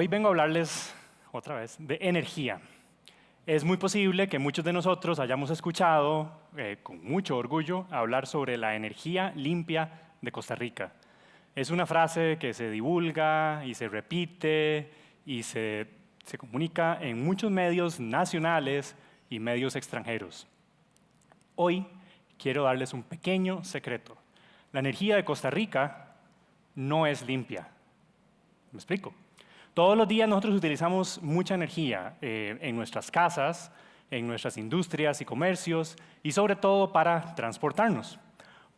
Hoy vengo a hablarles otra vez de energía. Es muy posible que muchos de nosotros hayamos escuchado con mucho orgullo hablar sobre la energía limpia de Costa Rica. Es una frase que se divulga y se repite y se comunica en muchos medios nacionales y medios extranjeros. Hoy quiero darles un pequeño secreto. La energía de Costa Rica no es limpia. ¿Me explico? Todos los días nosotros utilizamos mucha energía en nuestras casas, en nuestras industrias y comercios y sobre todo para transportarnos.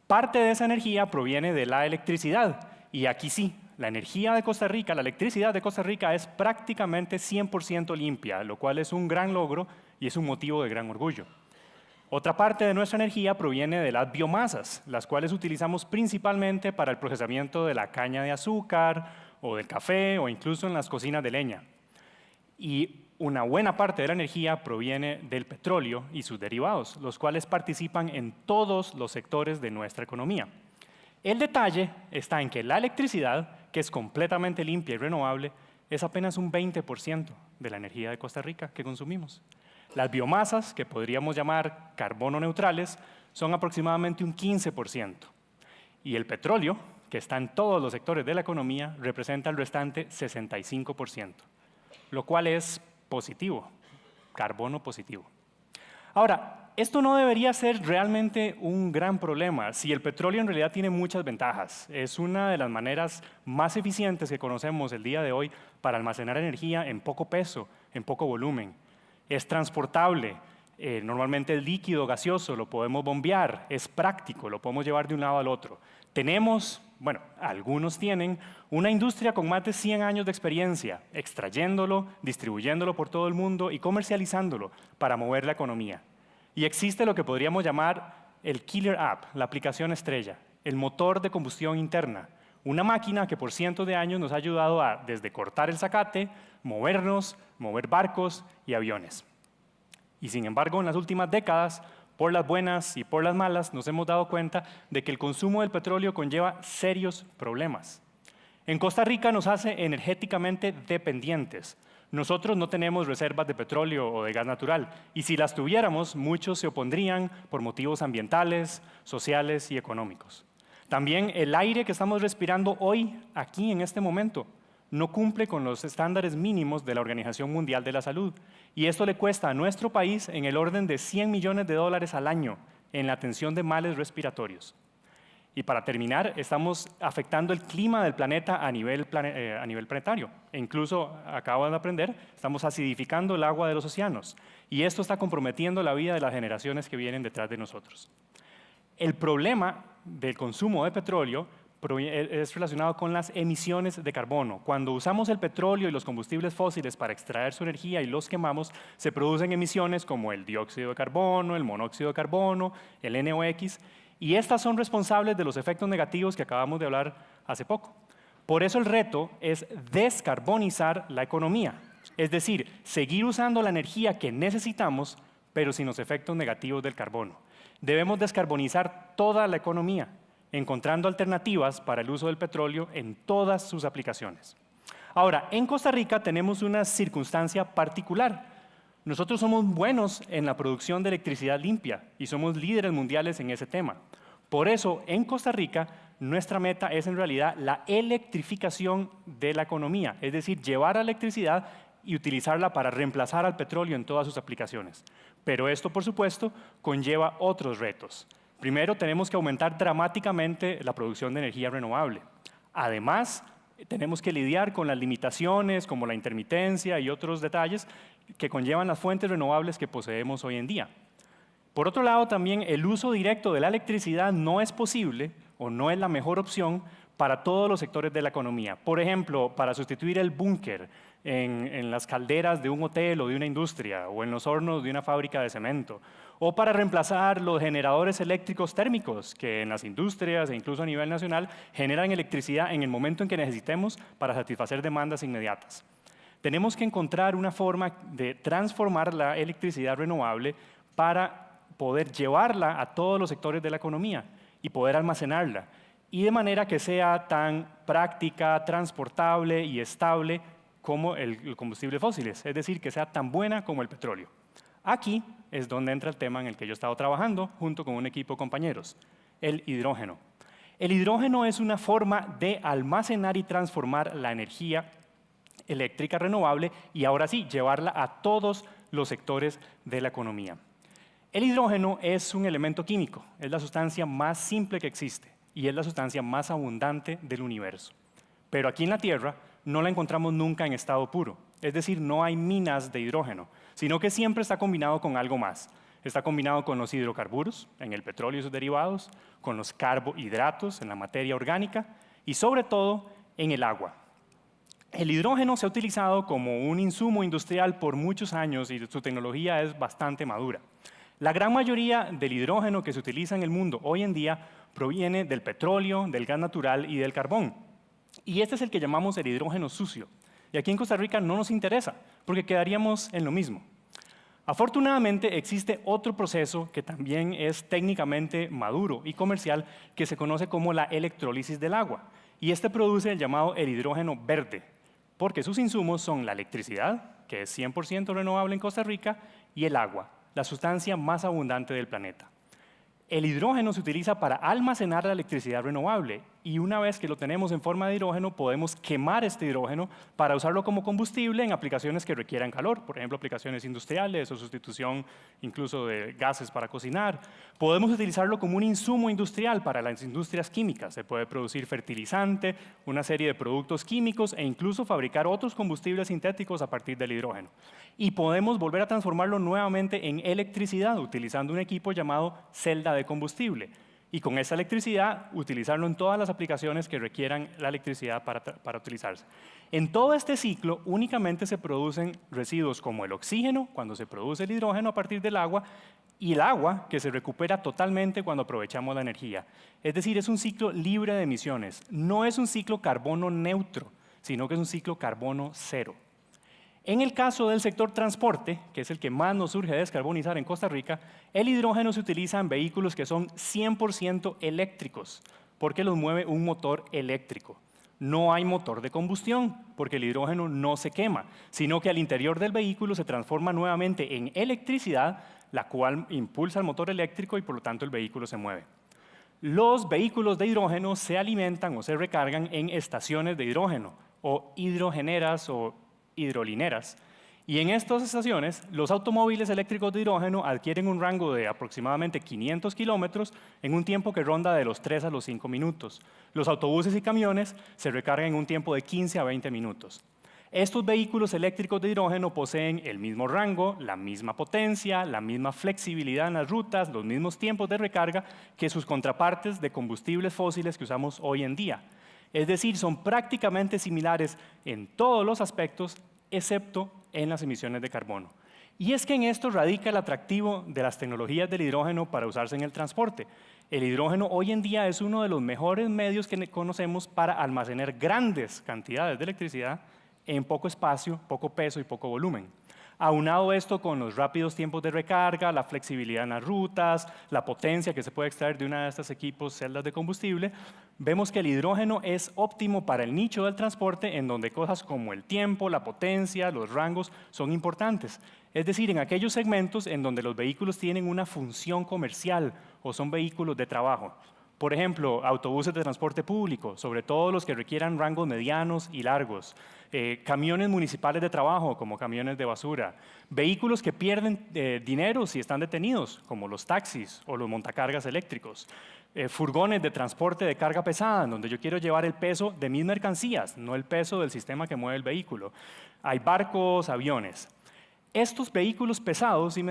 Parte de esa energía proviene de la electricidad y aquí sí, la energía de Costa Rica, la electricidad de Costa Rica es prácticamente 100% limpia, lo cual es un gran logro y es un motivo de gran orgullo. Otra parte de nuestra energía proviene de las biomasas, las cuales utilizamos principalmente para el procesamiento de la caña de azúcar o del café o incluso en las cocinas de leña. Y una buena parte de la energía proviene del petróleo y sus derivados, los cuales participan en todos los sectores de nuestra economía. El detalle está en que la electricidad, que es completamente limpia y renovable, es apenas un 20% de la energía de Costa Rica que consumimos. Las biomasas, que podríamos llamar carbono neutrales, son aproximadamente un 15%. Y el petróleo, que está en todos los sectores de la economía, representa el restante 65%, lo cual es positivo, carbono positivo. Ahora, esto no debería ser realmente un gran problema si el petróleo en realidad tiene muchas ventajas. Es una de las maneras más eficientes que conocemos el día de hoy para almacenar energía en poco peso, en poco volumen. Es transportable, normalmente es líquido, gaseoso, lo podemos bombear, es práctico, lo podemos llevar de un lado al otro. Tenemos, bueno, algunos tienen, una industria con más de 100 años de experiencia, extrayéndolo, distribuyéndolo por todo el mundo y comercializándolo para mover la economía. Y existe lo que podríamos llamar el Killer App, la aplicación estrella, el motor de combustión interna, una máquina que por cientos de años nos ha ayudado a, desde cortar el zacate, movernos, mover barcos y aviones. Y sin embargo, en las últimas décadas, por las buenas y por las malas, nos hemos dado cuenta de que el consumo del petróleo conlleva serios problemas. En Costa Rica nos hace energéticamente dependientes. Nosotros no tenemos reservas de petróleo o de gas natural, y si las tuviéramos, muchos se opondrían por motivos ambientales, sociales y económicos. También el aire que estamos respirando hoy, aquí en este momento, no cumple con los estándares mínimos de la Organización Mundial de la Salud. Y esto le cuesta a nuestro país en el orden de $100 millones al año en la atención de males respiratorios. Y para terminar, estamos afectando el clima del planeta a nivel planetario. E incluso, acabo de aprender, estamos acidificando el agua de los océanos. Y esto está comprometiendo la vida de las generaciones que vienen detrás de nosotros. El problema del consumo de petróleo es relacionado con las emisiones de carbono. Cuando usamos el petróleo y los combustibles fósiles para extraer su energía y los quemamos, se producen emisiones como el dióxido de carbono, el monóxido de carbono, el NOx, y estas son responsables de los efectos negativos que acabamos de hablar hace poco. Por eso el reto es descarbonizar la economía, es decir, seguir usando la energía que necesitamos, pero sin los efectos negativos del carbono. Debemos descarbonizar toda la economía, encontrando alternativas para el uso del petróleo en todas sus aplicaciones. Ahora, en Costa Rica tenemos una circunstancia particular. Nosotros somos buenos en la producción de electricidad limpia y somos líderes mundiales en ese tema. Por eso, en Costa Rica, nuestra meta es en realidad la electrificación de la economía, es decir, llevar la electricidad y utilizarla para reemplazar al petróleo en todas sus aplicaciones. Pero esto, por supuesto, conlleva otros retos. Primero, tenemos que aumentar dramáticamente la producción de energía renovable. Además, tenemos que lidiar con las limitaciones como la intermitencia y otros detalles que conllevan las fuentes renovables que poseemos hoy en día. Por otro lado, también el uso directo de la electricidad no es posible o no es la mejor opción para todos los sectores de la economía. Por ejemplo, para sustituir el búnker en las calderas de un hotel o de una industria o en los hornos de una fábrica de cemento, o para reemplazar los generadores eléctricos térmicos que en las industrias e incluso a nivel nacional generan electricidad en el momento en que necesitemos para satisfacer demandas inmediatas. Tenemos que encontrar una forma de transformar la electricidad renovable para poder llevarla a todos los sectores de la economía y poder almacenarla, y de manera que sea tan práctica, transportable y estable como el combustible fósiles, es decir, que sea tan buena como el petróleo. Aquí es donde entra el tema en el que yo he estado trabajando junto con un equipo de compañeros, el hidrógeno. El hidrógeno es una forma de almacenar y transformar la energía eléctrica renovable y ahora sí, llevarla a todos los sectores de la economía. El hidrógeno es un elemento químico, es la sustancia más simple que existe y es la sustancia más abundante del universo. Pero aquí en la Tierra no la encontramos nunca en estado puro, es decir, no hay minas de hidrógeno, sino que siempre está combinado con algo más. Está combinado con los hidrocarburos, en el petróleo y sus derivados, con los carbohidratos, en la materia orgánica, y sobre todo en el agua. El hidrógeno se ha utilizado como un insumo industrial por muchos años y su tecnología es bastante madura. La gran mayoría del hidrógeno que se utiliza en el mundo hoy en día proviene del petróleo, del gas natural y del carbón. Y este es el que llamamos el hidrógeno sucio. Y aquí en Costa Rica no nos interesa, porque quedaríamos en lo mismo. Afortunadamente existe otro proceso que también es técnicamente maduro y comercial que se conoce como la electrólisis del agua. Y este produce el llamado el hidrógeno verde, porque sus insumos son la electricidad, que es 100% renovable en Costa Rica, y el agua, la sustancia más abundante del planeta. El hidrógeno se utiliza para almacenar la electricidad renovable y una vez que lo tenemos en forma de hidrógeno podemos quemar este hidrógeno para usarlo como combustible en aplicaciones que requieran calor, por ejemplo aplicaciones industriales o sustitución incluso de gases para cocinar. Podemos utilizarlo como un insumo industrial para las industrias químicas, se puede producir fertilizante, una serie de productos químicos e incluso fabricar otros combustibles sintéticos a partir del hidrógeno. Y podemos volver a transformarlo nuevamente en electricidad utilizando un equipo llamado celda de combustible. Y con esa electricidad, utilizarlo en todas las aplicaciones que requieran la electricidad para utilizarse. En todo este ciclo, únicamente se producen residuos como el oxígeno, cuando se produce el hidrógeno a partir del agua, y el agua, que se recupera totalmente cuando aprovechamos la energía. Es decir, es un ciclo libre de emisiones. No es un ciclo carbono neutro, sino que es un ciclo carbono cero. En el caso del sector transporte, que es el que más nos urge descarbonizar en Costa Rica, el hidrógeno se utiliza en vehículos que son 100% eléctricos, porque los mueve un motor eléctrico. No hay motor de combustión, porque el hidrógeno no se quema, sino que al interior del vehículo se transforma nuevamente en electricidad, la cual impulsa el motor eléctrico y por lo tanto el vehículo se mueve. Los vehículos de hidrógeno se alimentan o se recargan en estaciones de hidrógeno, o hidrogeneras o hidrolineras. Y en estas estaciones, los automóviles eléctricos de hidrógeno adquieren un rango de aproximadamente 500 kilómetros en un tiempo que ronda de los 3 a los 5 minutos. Los autobuses y camiones se recargan en un tiempo de 15 a 20 minutos. Estos vehículos eléctricos de hidrógeno poseen el mismo rango, la misma potencia, la misma flexibilidad en las rutas, los mismos tiempos de recarga que sus contrapartes de combustibles fósiles que usamos hoy en día. Es decir, son prácticamente similares en todos los aspectos, excepto en las emisiones de carbono. Y es que en esto radica el atractivo de las tecnologías del hidrógeno para usarse en el transporte. El hidrógeno hoy en día es uno de los mejores medios que conocemos para almacenar grandes cantidades de electricidad en poco espacio, poco peso y poco volumen. Aunado esto con los rápidos tiempos de recarga, la flexibilidad en las rutas, la potencia que se puede extraer de una de estos equipos, celdas de combustible, vemos que el hidrógeno es óptimo para el nicho del transporte en donde cosas como el tiempo, la potencia, los rangos son importantes. Es decir, en aquellos segmentos en donde los vehículos tienen una función comercial o son vehículos de trabajo. Por ejemplo, autobuses de transporte público, sobre todo los que requieran rangos medianos y largos, camiones municipales de trabajo, como camiones de basura, vehículos que pierden dinero si están detenidos, como los taxis o los montacargas eléctricos, furgones de transporte de carga pesada, en donde yo quiero llevar el peso de mis mercancías, no el peso del sistema que mueve el vehículo. Hay barcos, aviones. Estos vehículos pesados y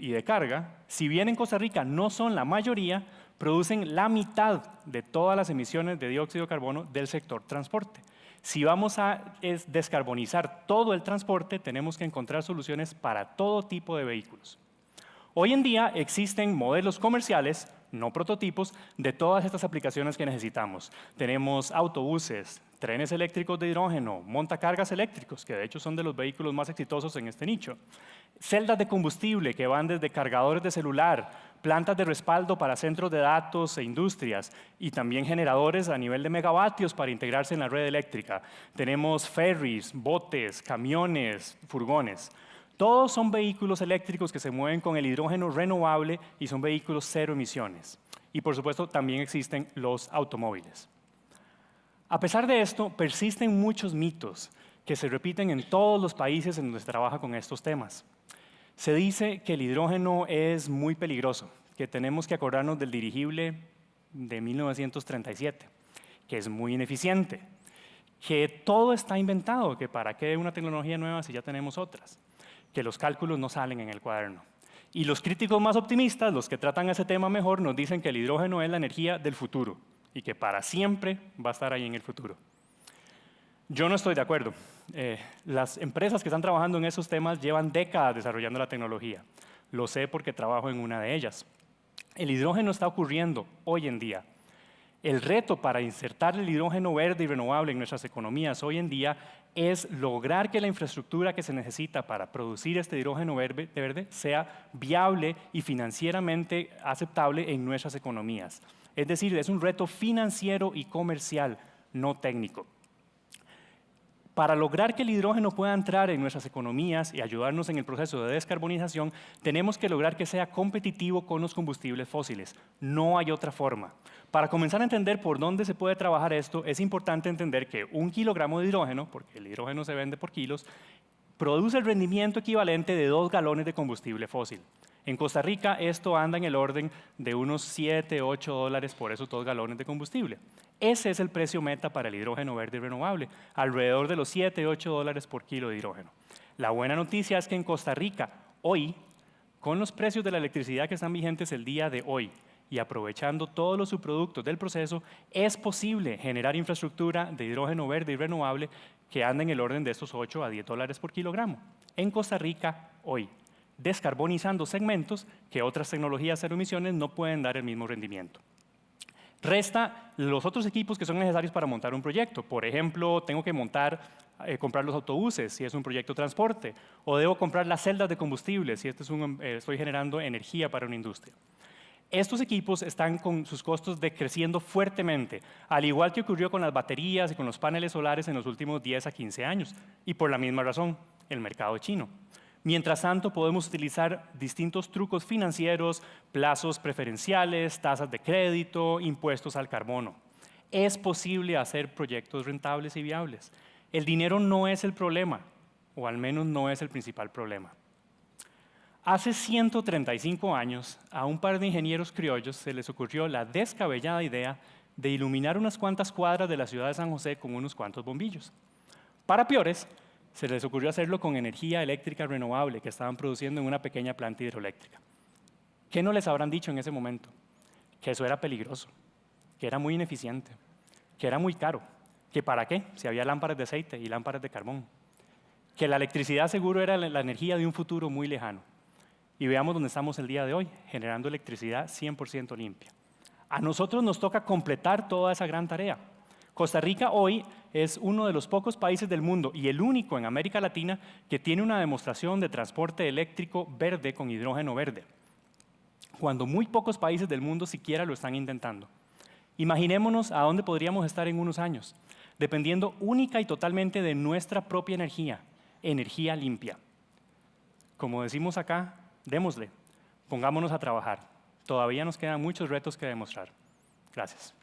de carga, si bien en Costa Rica no son la mayoría, producen la mitad de todas las emisiones de dióxido de carbono del sector transporte. Si vamos a descarbonizar todo el transporte, tenemos que encontrar soluciones para todo tipo de vehículos. Hoy en día existen modelos comerciales no prototipos, de todas estas aplicaciones que necesitamos. Tenemos autobuses, trenes eléctricos de hidrógeno, montacargas eléctricos, que de hecho son de los vehículos más exitosos en este nicho. Celdas de combustible que van desde cargadores de celular, plantas de respaldo para centros de datos e industrias y también generadores a nivel de megavatios para integrarse en la red eléctrica. Tenemos ferries, botes, camiones, furgones. Todos son vehículos eléctricos que se mueven con el hidrógeno renovable y son vehículos cero emisiones. Y por supuesto también existen los automóviles. A pesar de esto, persisten muchos mitos que se repiten en todos los países en donde se trabaja con estos temas. Se dice que el hidrógeno es muy peligroso, que tenemos que acordarnos del dirigible de 1937, que es muy ineficiente, que todo está inventado, que para qué una tecnología nueva si ya tenemos otras, que los cálculos no salen en el cuaderno. Y los críticos más optimistas, los que tratan ese tema mejor, nos dicen que el hidrógeno es la energía del futuro y que para siempre va a estar ahí en el futuro. Yo no estoy de acuerdo. Las empresas que están trabajando en esos temas llevan décadas desarrollando la tecnología. Lo sé porque trabajo en una de ellas. El hidrógeno está ocurriendo hoy en día. El reto para insertar el hidrógeno verde y renovable en nuestras economías hoy en día es lograr que la infraestructura que se necesita para producir este hidrógeno verde sea viable y financieramente aceptable en nuestras economías. Es decir, es un reto financiero y comercial, no técnico. Para lograr que el hidrógeno pueda entrar en nuestras economías y ayudarnos en el proceso de descarbonización, tenemos que lograr que sea competitivo con los combustibles fósiles. No hay otra forma. Para comenzar a entender por dónde se puede trabajar esto, es importante entender que 1 kilogramo de hidrógeno, porque el hidrógeno se vende por kilos, produce el rendimiento equivalente de 2 galones de combustible fósil. En Costa Rica esto anda en el orden de unos 7, 8 dólares por esos 2 galones de combustible. Ese es el precio meta para el hidrógeno verde y renovable, alrededor de los 7, 8 dólares por kilo de hidrógeno. La buena noticia es que en Costa Rica, hoy, con los precios de la electricidad que están vigentes el día de hoy y aprovechando todos los subproductos del proceso, es posible generar infraestructura de hidrógeno verde y renovable que anda en el orden de estos 8 a 10 dólares por kilogramo. En Costa Rica, hoy, descarbonizando segmentos que otras tecnologías cero emisiones no pueden dar el mismo rendimiento. Resta los otros equipos que son necesarios para montar un proyecto. Por ejemplo, tengo que comprar los autobuses si es un proyecto de transporte, o debo comprar las celdas de combustible si estoy generando energía para una industria. Estos equipos están con sus costos decreciendo fuertemente, al igual que ocurrió con las baterías y con los paneles solares en los últimos 10 a 15 años, y por la misma razón, el mercado chino. Mientras tanto, podemos utilizar distintos trucos financieros, plazos preferenciales, tasas de crédito, impuestos al carbono. Es posible hacer proyectos rentables y viables. El dinero no es el problema, o al menos no es el principal problema. Hace 135 años, a un par de ingenieros criollos se les ocurrió la descabellada idea de iluminar unas cuantas cuadras de la ciudad de San José con unos cuantos bombillos. Para peores, se les ocurrió hacerlo con energía eléctrica renovable que estaban produciendo en una pequeña planta hidroeléctrica. ¿Qué no les habrán dicho en ese momento? Que eso era peligroso, que era muy ineficiente, que era muy caro, que para qué, si había lámparas de aceite y lámparas de carbón, que la electricidad seguro era la energía de un futuro muy lejano. Y veamos dónde estamos el día de hoy, generando electricidad 100% limpia. A nosotros nos toca completar toda esa gran tarea. Costa Rica hoy es uno de los pocos países del mundo y el único en América Latina que tiene una demostración de transporte eléctrico verde con hidrógeno verde, cuando muy pocos países del mundo siquiera lo están intentando. Imaginémonos a dónde podríamos estar en unos años, dependiendo única y totalmente de nuestra propia energía, energía limpia. Como decimos acá, démosle, pongámonos a trabajar. Todavía nos quedan muchos retos que demostrar. Gracias.